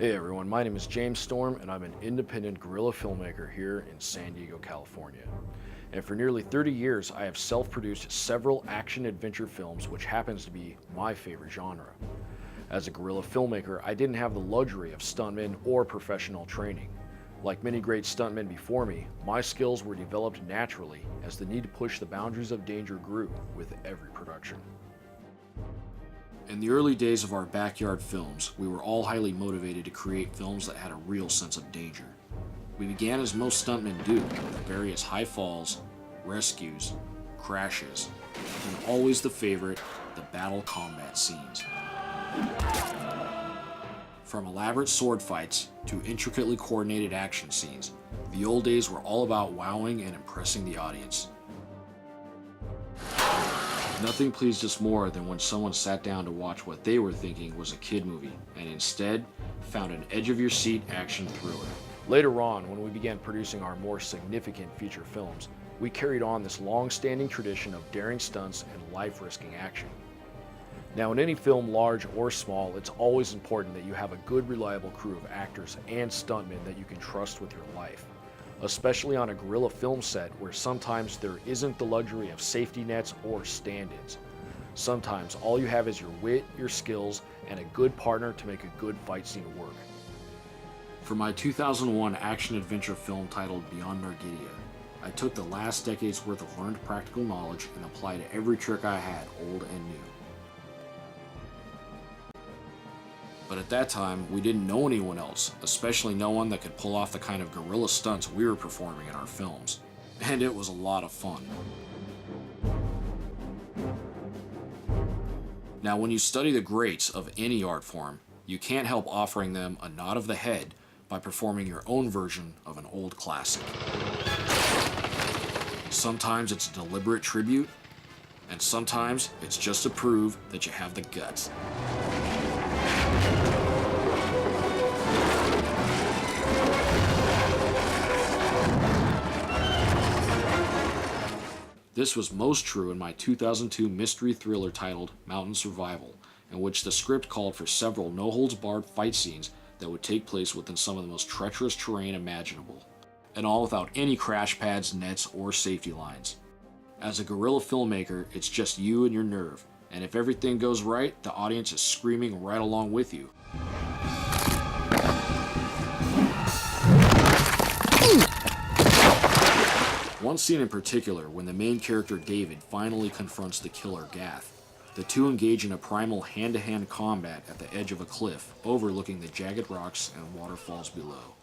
Hey everyone, my name is James Storm and I'm an independent guerrilla filmmaker here in San Diego, California. And for nearly 30 years, I have self-produced several action-adventure films, which happens to be my favorite genre. As a guerrilla filmmaker, I didn't have the luxury of stuntmen or professional training. Like many great stuntmen before me, my skills were developed naturally as the need to push the boundaries of danger grew with every production. In the early days of our backyard films, we were all highly motivated to create films that had a real sense of danger. We began as most stuntmen do, with various high falls, rescues, crashes, and always the favorite, the battle combat scenes. From elaborate sword fights to intricately coordinated action scenes, the old days were all about wowing and impressing the audience. Nothing pleased us more than when someone sat down to watch what they were thinking was a kid movie, and instead found an edge-of-your-seat action thriller. Later on, when we began producing our more significant feature films, we carried on this long-standing tradition of daring stunts and life-risking action. Now, in any film, large or small, it's always important that you have a good, reliable crew of actors and stuntmen that you can trust with your life. Especially on a guerrilla film set where sometimes there isn't the luxury of safety nets or stand-ins. Sometimes all you have is your wit, your skills, and a good partner to make a good fight scene work. For my 2001 action-adventure film titled Beyond Nargidia, I took the last decade's worth of learned practical knowledge and applied every trick I had, old and new. But at that time, we didn't know anyone else, especially no one that could pull off the kind of guerrilla stunts we were performing in our films. And it was a lot of fun. Now, when you study the greats of any art form, you can't help offering them a nod of the head by performing your own version of an old classic. Sometimes it's a deliberate tribute, and sometimes it's just to prove that you have the guts. This was most true in my 2002 mystery thriller titled Mountain Survival, in which the script called for several no-holds-barred fight scenes that would take place within some of the most treacherous terrain imaginable, and all without any crash pads, nets, or safety lines. As a guerrilla filmmaker, it's just you and your nerve, and if everything goes right, the audience is screaming right along with you. One scene in particular, when the main character David finally confronts the killer Gath. The two engage in a primal hand-to-hand combat at the edge of a cliff, overlooking the jagged rocks and waterfalls below.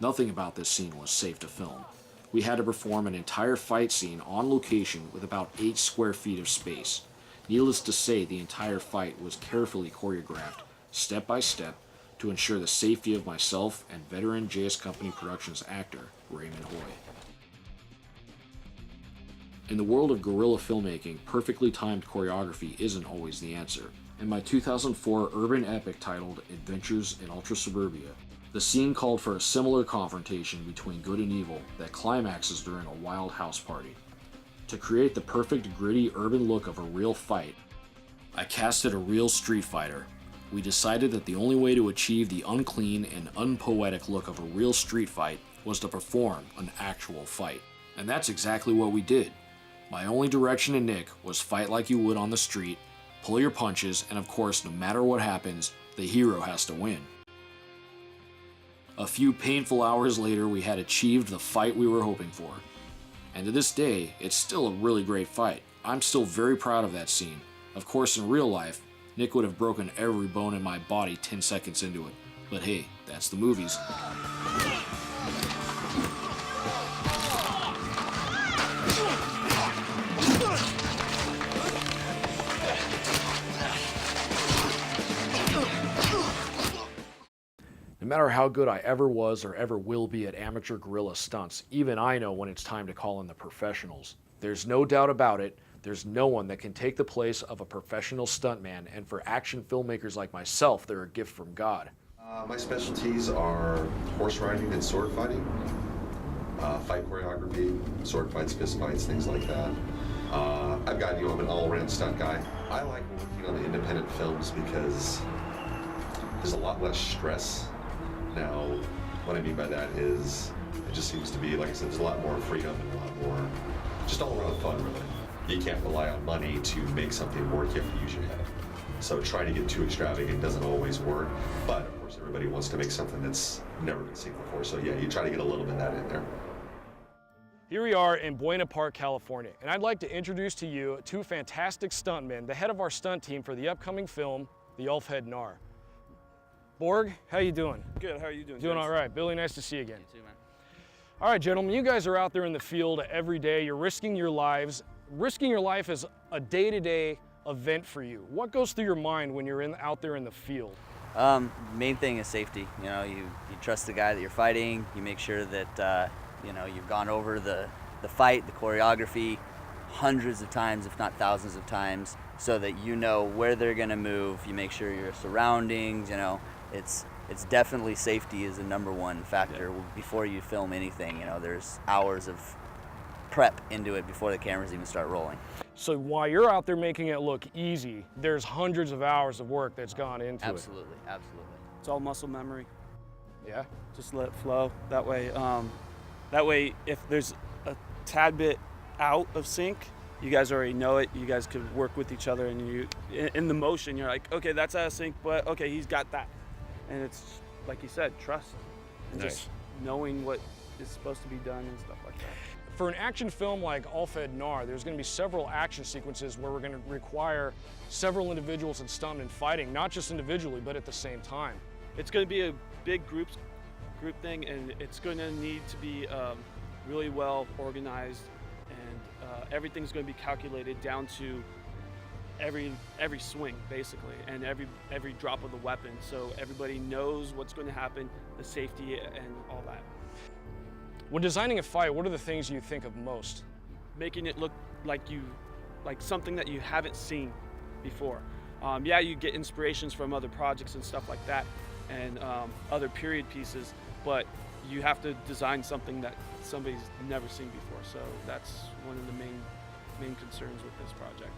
Nothing about this scene was safe to film. We had to perform an entire fight scene on location with about 8 square feet of space. Needless to say, the entire fight was carefully choreographed, step by step, to ensure the safety of myself and veteran JS Company Productions actor, Raymond Hoy. In the world of guerrilla filmmaking, perfectly timed choreography isn't always the answer. In my 2004 urban epic titled Adventures in Ultra Suburbia, the scene called for a similar confrontation between good and evil that climaxes during a wild house party. To create the perfect gritty urban look of a real fight, I casted a real street fighter. We decided that the only way to achieve the unclean and unpoetic look of a real street fight was to perform an actual fight. And that's exactly what we did. My only direction to Nick was fight like you would on the street, pull your punches, and of course, no matter what happens, the hero has to win. A few painful hours later, we had achieved the fight we were hoping for. And to this day, it's still a really great fight. I'm still very proud of that scene. Of course, in real life, Nick would have broken every bone in my body 10 seconds into it. But hey, that's the movies. No matter how good I ever was or ever will be at amateur guerrilla stunts, even I know when it's time to call in the professionals. There's no doubt about it, there's no one that can take the place of a professional stuntman, and for action filmmakers like myself, they're a gift from God. My specialties are horse riding and sword fighting, fight choreography, sword fights, fist fights, things like that. I've got, I'm an all-around stunt guy. I like working on the independent films because there's a lot less stress now. What I mean by that is it just seems to be, like I said, there's a lot more freedom and a lot more just all around fun, really. You can't rely on money to make something work. You have to use your head. So trying to get too extravagant doesn't always work, but of course everybody wants to make something that's never been seen before. So yeah, you try to get a little bit of that in there. Here we are in Buena Park, California, and I'd like to introduce to you two fantastic stuntmen, the head of our stunt team for the upcoming film, The Elfhead Nar. Borg, how you doing? Good, how are you doing? Doing all right. Billy, nice to see you again. You too, man. All right, gentlemen, you guys are out there in the field every day. You're risking your lives. Risking your life is a day-to-day event for you. What goes through your mind when you're out there in the field? Main thing is safety. You know, you trust the guy that you're fighting. You make sure that you know, you've gone over the fight, the choreography, hundreds of times, if not thousands of times, so that you know where they're gonna move. You make sure your surroundings. You know, it's definitely safety is the #1 factor before you film anything. You know, there's hours of prep into it before the cameras even start rolling. So while you're out there making it look easy, there's hundreds of hours of work that's gone into it. Absolutely. It's all muscle memory. Yeah. Just let it flow. That way, if there's a tad bit out of sync, you guys already know it. You guys could work with each other, and you, in the motion, you're like, okay, that's out of sync, but okay, he's got that. And it's like you said, trust, and Nice. just knowing what is supposed to be done and stuff like that. For an action film like Elfhead Nar, there's going to be several action sequences where we're going to require several individuals and stuntmen fighting, not just individually, but at the same time. It's going to be a big group thing, and it's going to need to be really well organized, and everything's going to be calculated down to every swing, basically, and every drop of the weapon, so everybody knows what's going to happen, the safety and all that. When designing a fight, what are the things you think of most? Making it look like something that you haven't seen before. Yeah, you get inspirations from other projects and stuff like that, and other period pieces, but you have to design something that somebody's never seen before. So that's one of the main concerns with this project.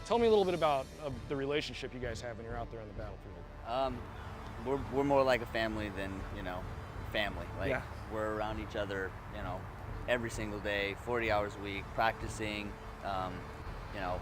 Tell me a little bit about the relationship you guys have when you're out there on the battlefield. We're more like a family than, you know, family. Like, Yeah. we're around each other, you know, every single day, 40 hours a week, practicing. You know,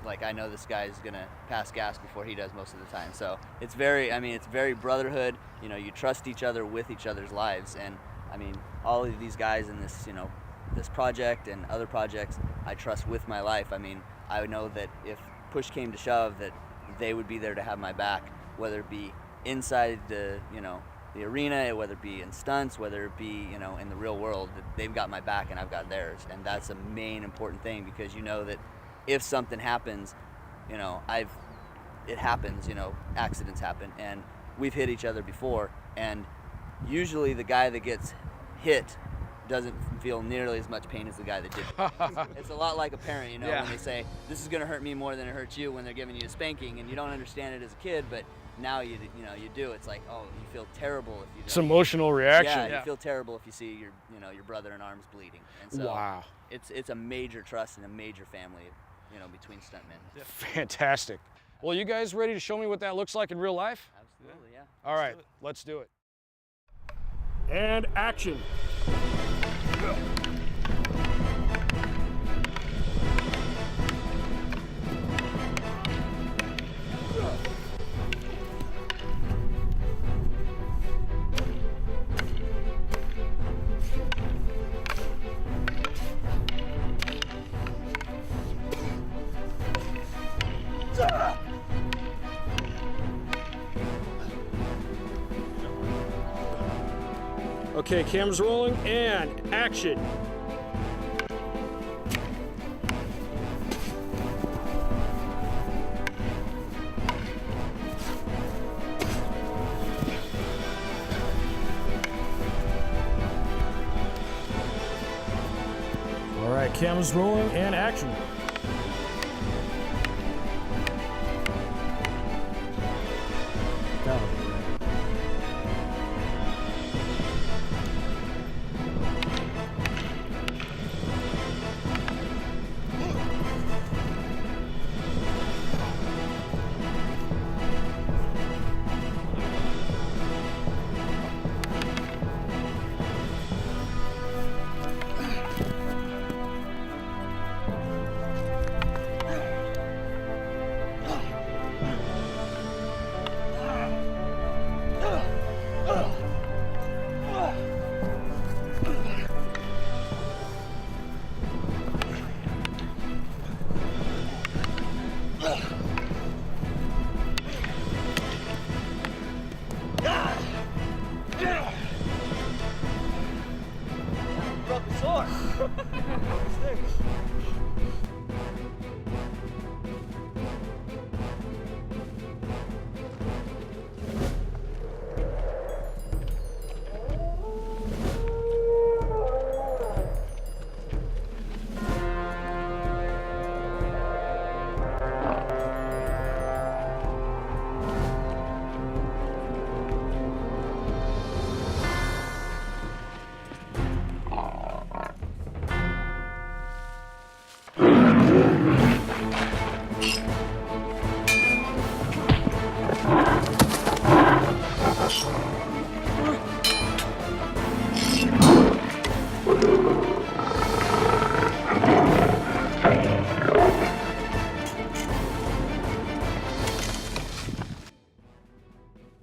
like, I know this guy's gonna pass gas before he does most of the time. So it's very, it's very brotherhood. You know, you trust each other with each other's lives. And I mean, all of these guys in this, you know, this project and other projects, I trust with my life. I mean, I know that if push came to shove, that they would be there to have my back, whether it be inside the, you know, the arena, whether it be in stunts, whether it be, you know, in the real world, that they've got my back and I've got theirs. And that's a main important thing, because you know that if something happens, you know, it happens, you know, accidents happen, and we've hit each other before, and usually the guy that gets hit doesn't feel nearly as much pain as the guy that did. It's a lot like a parent, you know, Yeah. when they say, this is gonna hurt me more than it hurts you, when they're giving you a spanking, and you don't understand it as a kid, but now you do. It's like, oh, you feel terrible if you don't. It's emotional reaction. Yeah, Yeah. you feel terrible if you see your brother in arms bleeding. And so Wow. it's a major trust and a major family, you know, between stuntmen. Fantastic. Well, you guys ready to show me what that looks like in real life? Absolutely, yeah. All right, let's do it. And action. Okay, camera's rolling and action. All right, camera's rolling and action. That was great.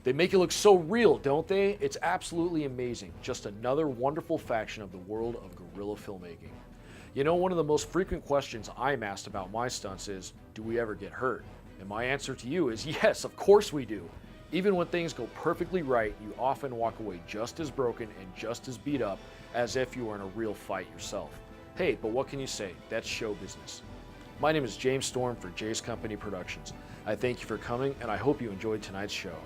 They make it look so real, don't they? It's absolutely amazing. Just another wonderful faction of the world of guerrilla filmmaking. You know, one of the most frequent questions I'm asked about my stunts is, do we ever get hurt? And my answer to you is yes, of course we do. Even when things go perfectly right, you often walk away just as broken and just as beat up as if you were in a real fight yourself. Hey, but what can you say? That's show business. My name is James Storm for Jay's Company Productions. I thank you for coming, and I hope you enjoyed tonight's show.